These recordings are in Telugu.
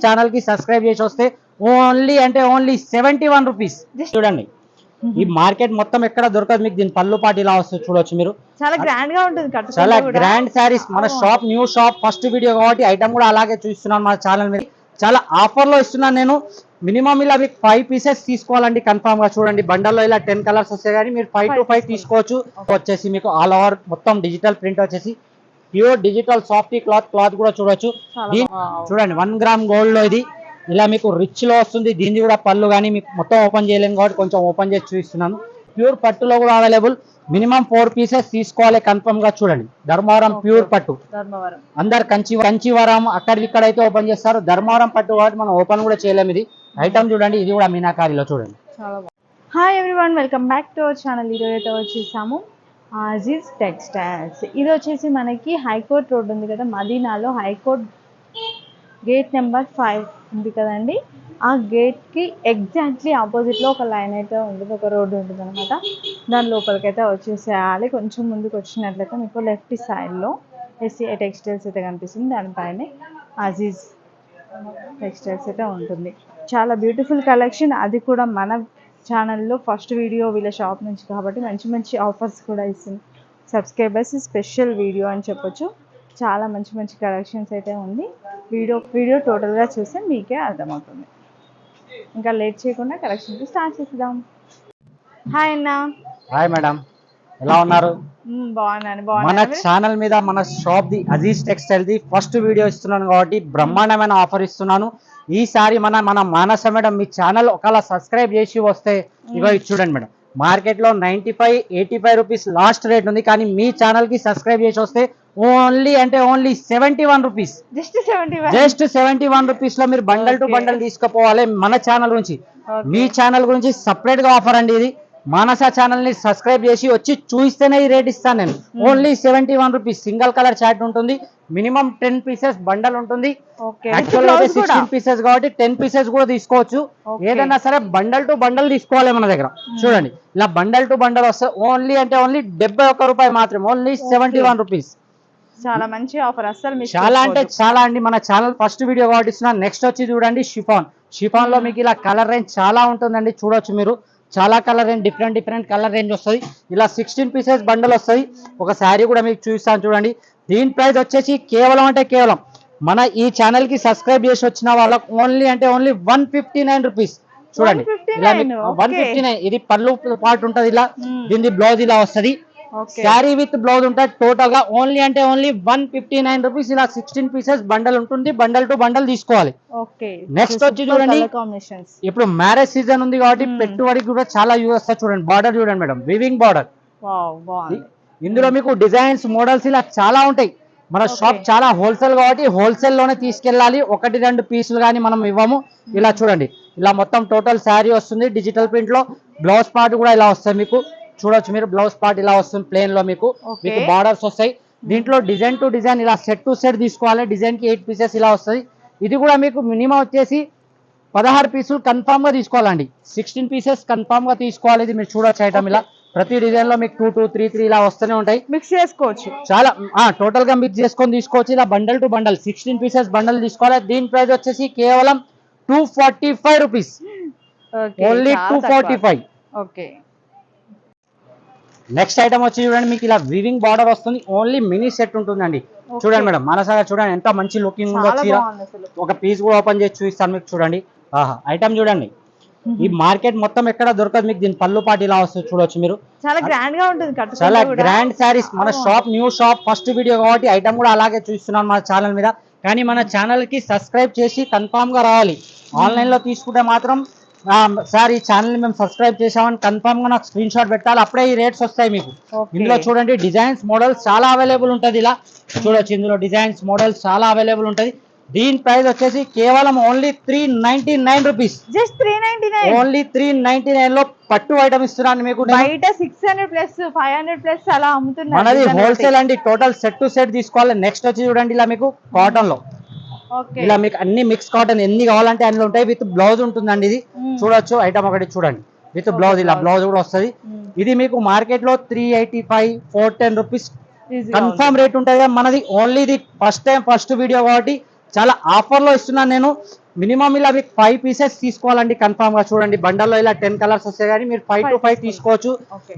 ఛానల్ కి సబ్స్క్రైబ్ చేసి వస్తే ఓన్లీ అంటే ఓన్లీ 71 రూపీస్. చూడండి ఈ మార్కెట్ మొత్తం ఎక్కడ దొరకదు మీకు. దీని పళ్ళు పాటు ఇలా వస్తుంది చూడొచ్చు మీరు. చాలా గ్రాండ్ గా ఉంటుంది, చాలా గ్రాండ్ శారీస్. మన shop new shop first video కాబట్టి ఐటమ్ కూడా అలాగే చూస్తున్నాను మన ఛానల్ మీద. చాలా ఆఫర్ లో ఇస్తున్నాను నేను. మినిమం ఇలా మీకు 5 పీసెస్ తీసుకోవాలండి కన్ఫామ్ గా. చూడండి బండల్లో ఇలా 10 కలర్స్ వస్తాయి కానీ మీరు 5 to 5 తీసుకోవచ్చు. వచ్చేసి మీకు ఆల్ ఓవర్ మొత్తం డిజిటల్ ప్రింట్ వచ్చేసి ప్యూర్ డిజిటల్ సాఫ్టీ క్లాత్ కూడా చూడొచ్చు. చూడండి 1 గ్రామ్ గోల్డ్ లో ఇది ఇలా మీకు రిచ్ లో వస్తుంది. దీన్ని కూడా పళ్ళు కానీ మీకు మొత్తం ఓపెన్ చేయలేము కాబట్టి కొంచెం ఓపెన్ చేసి చూపిస్తున్నాను. ప్యూర్ పట్టులో కూడా అవైలబుల్. మినిమం 4 పీసెస్ తీసుకోవాలి కన్ఫర్మ్ గా. చూడండి ధర్మవరం ప్యూర్ పట్టు. అందరు కంచివరం అక్కడ అయితే ఓపెన్ చేస్తారు. ధర్మవరం పట్టు కాబట్టి మనం ఓపెన్ కూడా చేయలేము. ఇది ఐటమ్ చూడండి, ఇది కూడా మీనాకారిలో చూడండి. Hi everyone, welcome back to our channel. ఈరోజు అయితే వచ్చేసాము అజీజ్ టెక్స్టైల్స్. ఇది వచ్చేసి మనకి హైకోర్ట్ రోడ్ ఉంది కదా, మదీనాలో హైకోర్ట్ గేట్ నెంబర్ 5 ఉంది కదండి. ఆ గేట్కి ఎగ్జాక్ట్లీ ఆపోజిట్లో ఒక లైన్ అయితే ఉంటుంది, ఒక రోడ్డు ఉంటుంది అనమాట. దాని లోపలికైతే వచ్చేసేయాలి. కొంచెం ముందుకు వచ్చినట్లయితే మీకు లెఫ్ట్ సైడ్లో ఎస్సీఐ టెక్స్టైల్స్ అయితే కనిపిస్తుంది. దానిపైనే అజీజ్ టెక్స్టైల్స్ అయితే ఉంటుంది. చాలా బ్యూటిఫుల్ కలెక్షన్, అది కూడా మన ఛానల్లో ఫస్ట్ వీడియో వీళ్ళ షాప్ నుంచి కాబట్టి మంచి మంచి ఆఫర్స్ కూడా ఇస్తుంది. సబ్స్క్రైబర్స్ స్పెషల్ వీడియో అని చెప్పొచ్చు. చాలా మంచి మంచి కలెక్షన్స్ అయితే ఉంది. వీడియో టోటల్గా చూస్తే మీకే అర్థమవుతుంది. ఇంకా లేట్ చేయకుండా కలెక్షన్కి స్టార్ట్ చేద్దాం. హాయ్ అన్న. హాయ్ మేడం, ఎలా ఉన్నారు? బాగున్నాను. మన ఛానల్ మీద మన shop the Aziz textile the first video ఇస్తున్నాను కాబట్టి బ్రహ్మాండమైన ఆఫర్ ఇస్తున్నాను. ఈసారి మన మానస మేడం మీ ఛానల్ ఒకవేళ సబ్స్క్రైబ్ చేసి వస్తే ఇగో ఇది చూడండి మేడం. మార్కెట్ లో 95-85 రూపీస్ లాస్ట్ రేట్ ఉంది కానీ మీ ఛానల్ కి సబ్స్క్రైబ్ చేసి వస్తే ఓన్లీ అంటే ఓన్లీ 71 రూపీస్. జస్ట్ 71 రూపీస్ లో మీరు బండల్ టు బండల్ తీసుకుపోవాలి మన ఛానల్ గురించి. మీ ఛానల్ గురించి సపరేట్ గా ఆఫర్ అండి ఇది. మానస ఛానల్ ని సబ్స్క్రైబ్ చేసి వచ్చి చూస్తేనే ఈ రేట్ ఇస్తాను నేను. Only 71 rupees. Single colour chart ఉంటుంది. మినిమం 10 పీసెస్ బండల్ ఉంటుంది. యాక్చువల్ గా 16 పీసెస్ కాబట్టి 10 పీసెస్ కూడా తీసుకోవచ్చు. ఏదన్నా సరే బండల్ టు బండల్ తీసుకోవాలి మన దగ్గర. చూడండి ఇలా బండల్ టు బండల్ వస్తే ఓన్లీ అంటే ఓన్లీ 71 రూపాయలు మాత్రమే. Only 71 rupees. చాలా మంచి ఆఫర్, అసలు చాలా అంటే చాలా అండి. మన ఛానల్ ఫస్ట్ వీడియో కాబట్టి ఇస్తున్నా. నెక్స్ట్ వచ్చి చూడండి షిఫాన్ లో మీకు ఇలా కలర్ రేంజ్ చాలా ఉంటుందండి. చూడొచ్చు మీరు. చాలా colour range, different colour range వస్తుంది. ఇలా 16 పీసెస్ బండల్ వస్తుంది. ఒక శారీ కూడా మీకు చూపిస్తాను చూడండి. దీని ప్రైస్ వచ్చేసి కేవలం మన ఈ ఛానల్ కి సబ్స్క్రైబ్ చేసి వచ్చిన వాళ్ళకి ఓన్లీ అంటే ఓన్లీ 159 రూపీస్. చూడండి ఇలా 159. ఇది పళ్ళు పాటు ఉంటుంది. ఇలా దీని బ్లౌజ్ ఇలా వస్తుంది. శారీ విత్ బ్లౌజ్ ఉంటుంది. టోటల్ గా ఓన్లీ అంటే ఓన్లీ 159 రూపీస్. ఇలా 16 పీసెస్ బండల్ ఉంటుంది. బండల్ టు బండల్ తీసుకోవాలి. నెక్స్ట్ వచ్చి చూడండి, ఇప్పుడు మ్యారేజ్ సీజన్ ఉంది కాబట్టి పెట్టుబడికి కూడా చాలా యూజ్ వస్తుంది. చూడండి బార్డర్ చూడండి మేడం, వివింగ్ బార్డర్. ఇందులో మీకు డిజైన్స్ మోడల్స్ ఇలా చాలా ఉంటాయి. మన షాప్ చాలా హోల్సేల్ కాబట్టి హోల్సేల్ లోనే తీసుకెళ్ళాలి. 1-2 పీసులు కానీ మనం ఇవ్వము. ఇలా చూడండి, ఇలా మొత్తం టోటల్ శారీ వస్తుంది డిజిటల్ ప్రింట్ లో. బ్లౌజ్ పార్ట్ కూడా ఇలా వస్తుంది మీకు. చూడొచ్చు మీరు. బ్లౌజ్ పార్ట్ ఇలా వస్తుంది ప్లేన్ లో. మీకు బార్డర్స్ వస్తాయి. దీంట్లో డిజైన్ టు డిజైన్ ఇలా సెట్ టు సెట్ తీసుకోవాలి. డిజైన్ కి 8 పీసెస్ ఇలా వస్తుంది. ఇది కూడా మీకు మినిమం వచ్చేసి 16 పీసులు కన్ఫామ్ గా తీసుకోవాలండి. 16 పీసెస్ కన్ఫామ్ గా తీసుకోవాలి. ఇది మీరు చూడొచ్చు ఐటమ్ ఇలా. ప్రతి డిజైన్ లో మీకు 2, 2, 3 ఇలా వస్తూనే ఉంటాయి. మిక్స్ చేసుకోవచ్చు. చాలా టోటల్ గా మిక్స్ చేసుకొని తీసుకోవచ్చు. ఇలా bundle to bundle 16 pieces bundle తీసుకోవాలి. దీని ప్రైస్ వచ్చేసి కేవలం 245 rupees. Only 245. Okay. Next item వచ్చి చూడండి, మీకు ఇలా వివింగ్ బార్డర్ వస్తుంది. ఓన్లీ మినీ సెట్ ఉంటుందండి. చూడండి మేడం, మనసాగా చూడండి ఎంత మంచి లుకింగ్ ఉందో చీర. ఒక పీస్ కూడా ఓపెన్ చేసి చూపిస్తాను మీకు. చూడండి ఐటమ్ చూడండి. ఈ మార్కెట్ మొత్తం ఎక్కడ దొరకదు మీకు. దీని పళ్ళు పాటు ఇలా వస్తుంది చూడొచ్చు మీరు. చాలా గ్రాండ్ గా ఉంటుంది. చాలా గ్రాండ్ శారీస్. మన shop new shop first video కాబట్టి ఐటమ్ కూడా అలాగే చూస్తున్నాను మన ఛానల్ మీద. కానీ మన ఛానల్ కి సబ్స్క్రైబ్ చేసి కన్ఫామ్ గా రావాలి. ఆన్లైన్ లో తీసుకుంటే మాత్రం సార్ ఈ ఛానల్ మేము సబ్స్క్రైబ్ చేసామని కన్ఫామ్ గా నాకు స్క్రీన్ షాట్ పెట్టాలి. అప్పుడే ఈ రేట్స్ వస్తాయి మీకు. ఇందులో చూడండి డిజైన్స్ మోడల్స్ చాలా అవైలబుల్ ఉంటుంది. ఇలా చూడొచ్చు, ఇందులో డిజైన్స్ మోడల్స్ చాలా అవైలబుల్ ఉంటుంది. దీని ప్రైస్ వచ్చేసి కేవలం ఓన్లీ 399 రూపీస్. జస్ట్ 399. ఓన్లీ 399 లో పట్టు ఐటమ్ ఇస్తున్నాను మీకు. బయట 600+500+ అలా అమ్ముతున్నారు. మనది హోల్సేల్ అండి. టోటల్ సెట్ టు సెట్ తీసుకోవాలి. నెక్స్ట్ వచ్చి చూడండి, ఇలా మీకు కాటన్ లో ఇలా మీకు అన్ని మిక్స్ కాటన్ ఎన్ని కావాలంటే అన్ని ఉంటాయి. విత్ బ్లౌజ్ ఉంటుందండి. ఇది చూడొచ్చు ఐటమ్ ఒకటి చూడండి విత్ బ్లౌజ్. ఇలా బ్లౌజ్ కూడా వస్తుంది. ఇది మీకు మార్కెట్ లో 385, 410 రూపీస్ కన్ఫర్మ్ రేట్ ఉంటుంది. మనది ఓన్లీ ఇది ఫస్ట్ టైం ఫస్ట్ వీడియో కాబట్టి చాలా ఆఫర్ లో ఇస్తున్నాను నేను. మినిమం ఇలా మీకు 5 పీసెస్ తీసుకోవాలండి కన్ఫామ్ గా. చూడండి బండల్లో ఇలా 10 కలర్స్ వస్తాయి కానీ మీరు 5 to 5 తీసుకోవచ్చు.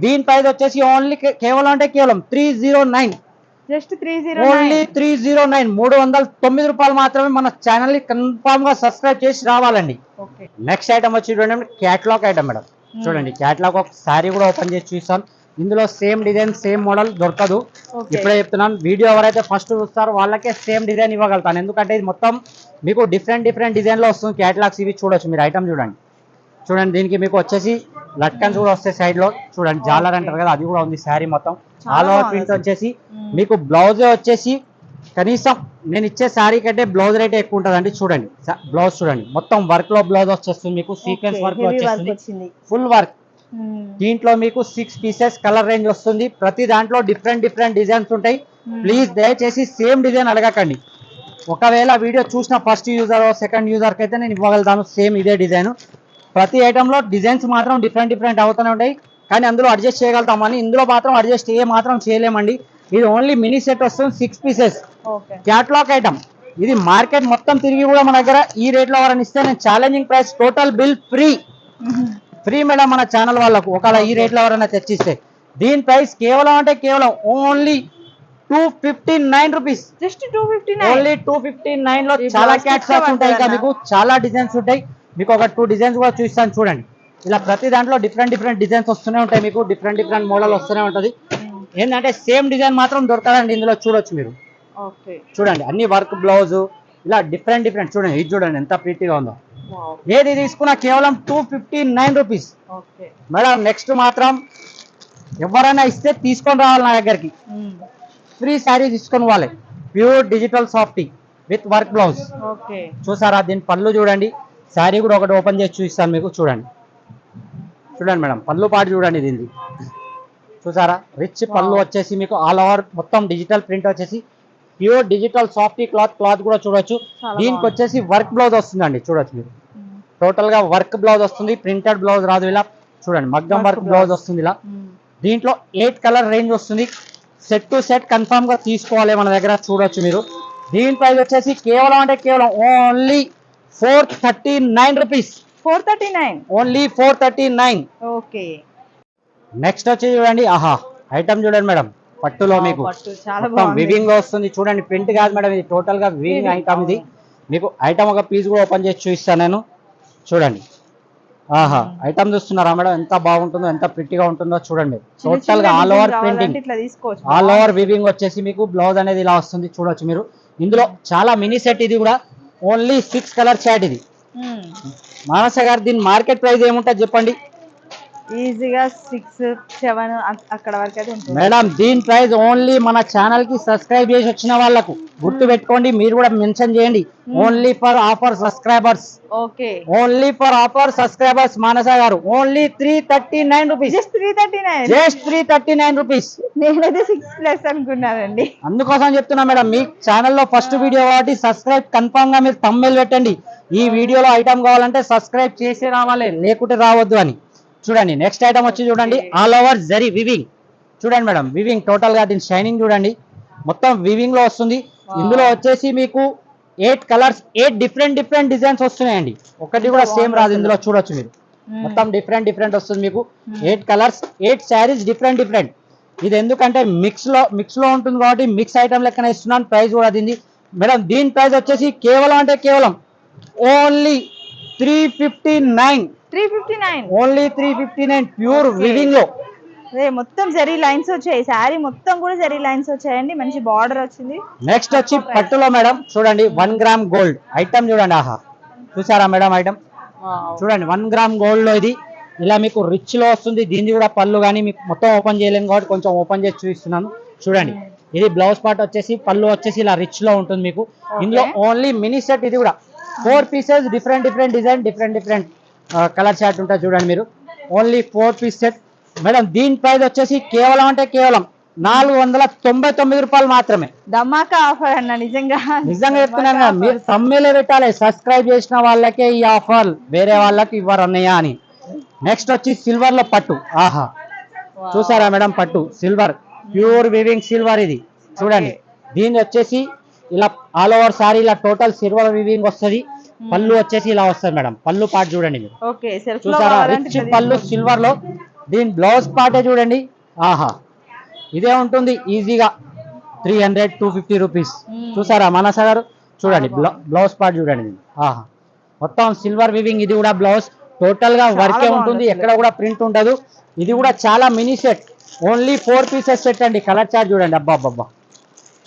దీని ప్రైస్ వచ్చేసి ఓన్లీ కేవలం అంటే కేవలం 309, జస్ట్ 309, ఓన్లీ 309, 309 రూపాయలు మాత్రమే. మన ఛానల్ ని కన్ఫామ్ గా సబ్స్క్రైబ్ చేసి రావాలండి. నెక్స్ట్ ఐటమ్ వచ్చి చూడండి క్యాటలాగ్ ఐటమ్ మేడం. చూడండి క్యాటలాగ్ ఒక శారీ కూడా ఓపెన్ చేసి చూస్తాను. ఇందులో సేమ్ డిజైన్ సేమ్ మోడల్ దొరకదు. ఇప్పుడే చెప్తున్నాను, వీడియో ఎవరైతే ఫస్ట్ చూస్తారో వాళ్ళకే సేమ్ డిజైన్ ఇవ్వగలుగుతాను. ఎందుకంటే ఇది మొత్తం మీకు డిఫరెంట్ డిజైన్ లో వస్తుంది క్యాటలాగ్స్. ఇవి చూడొచ్చు మీరు, ఐటమ్ చూడండి. చూడండి దీనికి మీకు వచ్చేసి లట్కన్స్ కూడా వస్తాయి సైడ్ లో. చూడండి జాలర్ అంటారు కదా, అది కూడా ఉంది. శారీ మొత్తం ఆల్ ఓవర్ ప్రింట్ వచ్చేసి మీకు బ్లౌజ్ వచ్చేసి కనీసం నేను ఇచ్చే శారీ కంటే బ్లౌజ్ రేట్ ఎక్కువ ఉంటుంది అండి. చూడండి బ్లౌజ్ చూడండి, మొత్తం వర్క్ లో బ్లౌజ్ వచ్చేస్తుంది మీకు. సీక్వెన్స్ వర్క్ వచ్చేస్తుంది, ఫుల్ వర్క్. దీంట్లో మీకు 6 పీసెస్ కలర్ రేంజ్ వస్తుంది. ప్రతి దాంట్లో డిఫరెంట్ డిజైన్స్ ఉంటాయి. ప్లీజ్ దయచేసి సేమ్ డిజైన్ అడగకండి. ఒకవేళ వీడియో చూసిన ఫస్ట్ యూజర్ సెకండ్ యూజర్ కి అయితే నేను ఇవ్వగలుగుతాను సేమ్ ఇదే డిజైన్. ప్రతి ఐటమ్ లో డిజైన్స్ మాత్రం డిఫరెంట్ అవుతూనే ఉంటాయి, కానీ అందులో అడ్జస్ట్ చేయగలుగుతామని. ఇందులో మాత్రం అడ్జస్ట్ మాత్రం చేయలేమండి. ఇది ఓన్లీ మినీ సెట్ వస్తుంది, 6 పీసెస్ క్యాటలాగ్ ఐటమ్. ఇది మార్కెట్ మొత్తం తిరిగి కూడా మన దగ్గర ఈ రేట్ లో ఎవరైనా ఇస్తే నేను challenging price, total bill free madam మన ఛానల్ వాళ్ళకు. ఒకవేళ ఈ రేట్ లో ఎవరైనా తెచ్చిస్తే దీని ప్రైస్ కేవలం అంటే కేవలం ఓన్లీ 259 రూపీస్. జస్ట్ 259, ఓన్లీ 259 లో చాలా క్యాటలాగ్స్ ఉంటాయి. ఇంకా మీకు చాలా డిజైన్స్ ఉంటాయి. మీకు ఒక 2 డిజైన్స్ కూడా చూస్తాను చూడండి. ఇలా ప్రతి దాంట్లో డిఫరెంట్ డిజైన్స్ వస్తూనే ఉంటాయి మీకు. డిఫరెంట్ మోడల్ వస్తూనే ఉంటది. ఏంటంటే సేమ్ డిజైన్ మాత్రం దొరకదండి ఇందులో. చూడొచ్చు మీరు, చూడండి అన్ని వర్క్ బ్లౌజ్ ఇలా డిఫరెంట్ చూడండి. ఇది చూడండి ఎంత ప్రీతిగా ఉందో. ఏది తీసుకున్నా కేవలం 259 రూపీస్ మేడం. నెక్స్ట్ మాత్రం ఎవరైనా ఇస్తే తీసుకొని రావాలి నా దగ్గరికి. ఫ్రీ శారీ తీసుకొని వాళ్ళే. Pure digital softy with work blouse. చూసారా దీని పళ్ళు చూడండి. శారీ కూడా ఒకటి ఓపెన్ చేసి చూపిస్తాను మీకు. చూడండి మేడం పళ్ళు పాటు చూడండి దీనికి. చూసారా రిచ్ పళ్ళు వచ్చేసి మీకు ఆల్ ఓవర్ మొత్తం డిజిటల్ ప్రింట్ వచ్చేసి ప్యూర్ డిజిటల్ సాఫ్టీ క్లాత్ కూడా చూడొచ్చు. దీనికి వచ్చేసి వర్క్ బ్లౌజ్ వస్తుందండి. చూడొచ్చు మీరు, టోటల్ గా వర్క్ బ్లౌజ్ వస్తుంది, ప్రింటెడ్ బ్లౌజ్ రాదు. ఇలా చూడండి మగ్గం వర్క్ బ్లౌజ్ వస్తుంది ఇలా. దీంట్లో 8 కలర్ రేంజ్ వస్తుంది. సెట్ టు సెట్ కన్ఫర్మ్ గా తీసుకోవాలి మన దగ్గర. చూడొచ్చు మీరు. దీని ప్రైస్ వచ్చేసి కేవలం అంటే కేవలం only 439 rupees. 439, only 439. Okay. Next వచ్చి చూడండి, ఆహా ఐటమ్ చూడండి మేడం. పట్టులో మీకు వివింగ్ వస్తుంది. చూడండి ప్రింట్ కాదు మేడం, ఇది టోటల్ గా వివింగ్ ఐటమ్. ఇది మీకు ఐటమ్ ఒక పీస్ కూడా ఓపెన్ చేసి చూపిస్తాను నేను. చూడండి ఆహా ఐటమ్ చూస్తున్నారా మేడం, ఎంత బాగుంటుందో, ఎంత ప్రిట్టిగా ఉంటుందో చూడండి. టోటల్ గా all over printing, all over weaving వచ్చేసి మీకు బ్లౌజ్ అనేది ఇలా వస్తుంది. చూడొచ్చు మీరు. ఇందులో చాలా మినీ సెట్. ఇది కూడా ఓన్లీ 6 కలర్ చాట్. ఇది మానస గారు దీని మార్కెట్ ప్రైస్ ఏముంటుంది చెప్పండి? ఈజీగా 6, 7 అక్కడ వరకు అయితే ఉంటుంది మేడం. దీని ప్రైస్ ఓన్లీ మన ఛానల్ కి సబ్స్క్రైబ్ చేసి వచ్చిన వాళ్ళకు గుర్తు పెట్టుకోండి. మీరు కూడా మెన్షన్ చేయండి, only for offer subscribers. Okay, only for offer subscribers. Manasa గారు only 339 rupees. Just 339, just 339 rupees. నేనైతే 6+ అనుకున్నానండి. అందుకోసం చెప్తున్నా మేడం, మీ ఛానల్లో ఫస్ట్ వీడియో కాబట్టి సబ్స్క్రైబ్ కన్ఫర్మ్ గా మీరు థంబ్నెయిల్ పెట్టండి. ఈ వీడియోలో ఐటమ్ కావాలంటే సబ్స్క్రైబ్ చేసి రావాలి, లేకుంటే రావద్దు అని. చూడండి నెక్స్ట్ ఐటమ్ వచ్చి చూడండి, ఆల్ ఓవర్ జరీ వివింగ్. చూడండి మేడం వివింగ్ టోటల్ గా. దీని షైనింగ్ చూడండి, మొత్తం వివింగ్ లో వస్తుంది. ఇందులో వచ్చేసి మీకు 8 కలర్స్, 8 డిఫరెంట్ డిజైన్స్ వస్తున్నాయండి. ఒకటి కూడా సేమ్ రాదు ఇందులో. చూడొచ్చు మీరు, మొత్తం డిఫరెంట్ వస్తుంది మీకు. 8 కలర్స్, 8 శారీస్ డిఫరెంట్. ఇది ఎందుకంటే మిక్స్ లో ఉంటుంది కాబట్టి మిక్స్ ఐటమ్ లెక్కన ఇస్తున్నాను. ప్రైస్ కూడా దీన్ని మేడం. దీని ప్రైస్ వచ్చేసి కేవలం అంటే కేవలం ఓన్లీ 359. ఓన్లీ 359 ప్యూర్ వివింగ్ లో. మొత్తం జరీ లైన్స్ వచ్చాయి. శారీ మొత్తం కూడా జరీ లైన్స్ వచ్చాయండి. మంచి బార్డర్ వచ్చింది. నెక్స్ట్ వచ్చి పట్టులో మేడం. చూడండి 1 గ్రామ్ గోల్డ్ ఐటమ్ చూడండి. ఆహా చూసారా మేడం ఐటమ్ చూడండి. 1 గ్రామ్ గోల్డ్ లో ఇది ఇలా మీకు రిచ్ లో వస్తుంది. దీన్ని కూడా పళ్ళు కానీ మీకు మొత్తం ఓపెన్ చేయలేను కాబట్టి కొంచెం ఓపెన్ చేసి చూపిస్తున్నాను. చూడండి ఇది బ్లౌజ్ పార్ట్ వచ్చేసి, పళ్ళు వచ్చేసి ఇలా రిచ్ లో ఉంటుంది మీకు. ఇందులో ఓన్లీ మినీ సెట్. ఇది కూడా 4 pieces, different design, different colour chart ఉంటుంది. చూడండి మీరు, ఓన్లీ 4 పీస్ సెట్ మేడం. దీని ప్రైస్ వచ్చేసి కేవలం అంటే కేవలం 499 రూపాయలు మాత్రమే. ధమాకా ఆఫర్ అన్న. నిజంగా చెప్తున్నాను కదా, మీరు థంబ్నెయిల్ పెట్టాలి. సబ్స్క్రైబ్ చేసిన వాళ్ళకే ఈ ఆఫర్, వేరే వాళ్ళకి ఇవ్వరు అన్నయ్య అని. నెక్స్ట్ వచ్చి సిల్వర్ లో పట్టు. ఆహా చూసారా మేడం, పట్టు సిల్వర్, ప్యూర్ వివింగ్ సిల్వర్. ఇది చూడండి. దీని వచ్చేసి ఇలా ఆల్ ఓవర్ సారీ ఇలా టోటల్ సిల్వర్ వివింగ్ వస్తుంది. పళ్ళు వచ్చేసి ఇలా వస్తుంది మేడం. పళ్ళు పార్ట్ చూడండి మీరు, ఓకే సెల్ఫ్ లో చూసారా? కావాలంటే రిచ్ ఇట్లా పళ్ళు తీసుకోవచ్చు. సిల్వర్ లో. దీని బ్లౌజ్ పార్టే చూడండి, ఆహా ఇదే ఉంటుంది ఈజీగా 300-250 రూపీస్. చూసారా మనస గారు? చూడండి బ్లౌజ్ పార్ట్ చూడండి మీరు, ఆహా మొత్తం సిల్వర్ వివింగ్. ఇది కూడా బ్లౌజ్ టోటల్ గా వర్కే బాగుంది ఉంటుంది, అసలు. ఎక్కడ కూడా ప్రింట్ ఉండదు. ఇది కూడా చాలా mini set, only 4 pieces set అండి. కలర్ చార్ట్ చూడండి, అబ్బా అబ్బా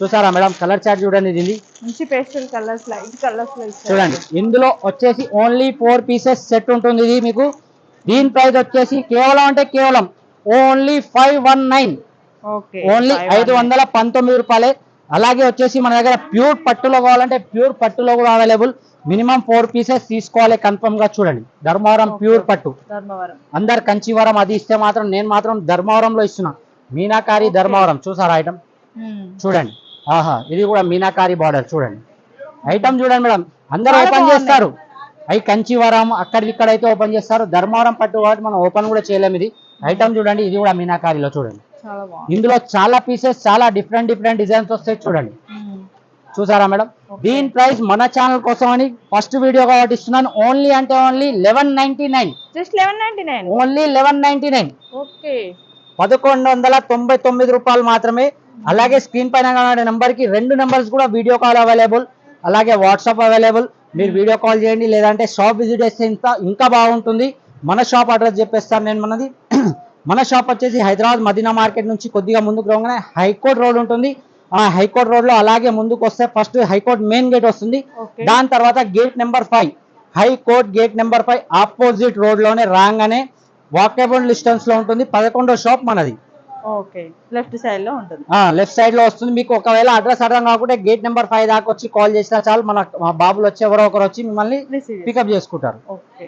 చూసారా మేడం? కలర్ చార్ట్ చూడండి ఇది. మంచి పేస్టల్ కలర్స్ లైట్ కలర్స్ లో ఇచ్చారు. చూడండి ఇందులో వచ్చేసి ఓన్లీ 4 పీసెస్ సెట్ ఉంటుంది ఇది మీకు. దీని ప్రైస్ వచ్చేసి కేవలం అంటే కేవలం ఓన్లీ 519, ఓకే ఓన్లీ 519 రూపాయలే. అలాగే వచ్చేసి మన దగ్గర ప్యూర్ పట్టులో కావాలంటే ప్యూర్ పట్టులో కూడా అవైలబుల్. మినిమం 4 పీసెస్ తీసుకోవాలి కన్ఫర్మ్ గా. చూడండి ధర్మవరం ప్యూర్ పట్టు, ధర్మవరం. అందరు కంచివరం అది ఇస్తే మాత్రం నేను మాత్రం ధర్మవరంలో ఇస్తున్నా. మీనాకారి ధర్మవరం. చూసారా ఐటమ్? చూడండి, ఆహా ఇది కూడా మీనాకారి బార్డర్. చూడండి ఐటమ్ చూడండి మేడం, అందరూ చాలా ఓపెన్ బాగున్నాయి. చేస్తారు. అవి కంచివరం అక్కడ ఇక్కడ అయితే ఓపెన్ చేస్తారు, ధర్మవరం పట్టు కాబట్టి మనం ఓపెన్ కూడా చేయలేము. ఇది ఐటమ్ చూడండి, ఇది కూడా మీనాకారిలో. చూడండి చాలా బాగుంది. ఇందులో చాలా పీసెస్, చాలా డిఫరెంట్ డిఫరెంట్ డిజైన్స్ వస్తాయి. చూడండి చూసారా మేడం? దీని ప్రైస్ మన ఛానల్ కోసం అని ఫస్ట్ వీడియో కాబట్టి ఇస్తున్నాను. ఓన్లీ అంటే ఓన్లీ 1199, జస్ట్ 1199. ఓన్లీ 1199, ఓకే 1199 రూపాయలు మాత్రమే. అలాగే స్క్రీన్ పైన కనబడే నెంబర్ కి 2 నెంబర్స్ కూడా వీడియో కాల్ అవైలబుల్, అలాగే వాట్సాప్ అవైలబుల్. మీరు వీడియో కాల్ చేయండి, లేదంటే షాప్ విజిట్ చేస్తే ఇంకా బాగుంటుంది. మన షాప్ అడ్రస్ చెప్పేస్తాను నేను. మనది మన షాప్ వచ్చేసి హైదరాబాద్ మదీనా మార్కెట్ నుంచి కొద్దిగా ముందుకు రాగానే హైకోర్ట్ రోడ్ ఉంటుంది. ఆ హైకోర్ట్ రోడ్ లో అలాగే ముందుకు వస్తే ఫస్ట్ హైకోర్ట్ మెయిన్ గేట్ వస్తుంది. ఓకే దాని తర్వాత gate number 5, high court gate number 5 opposite road లోనే రాగానే వాకబుల్ డిస్టెన్స్ లో ఉంటుంది. 11వ షాప్ మనది. ఓకే లెఫ్ట్ సైడ్ లో ఉంటుంది. లెఫ్ట్ సైడ్ లో వస్తుంది. మీకు ఒకవేళ అడ్రస్ అర్థం కాకుంటే గేట్ నెంబర్ 5 దాకా వచ్చి కాల్ చేసినా చాలు, మా బాబులు వచ్చి ఎవరో ఒకరు వచ్చి మిమ్మల్ని రిసీవ్ పికప్ చేసుకుంటారు. ఓకే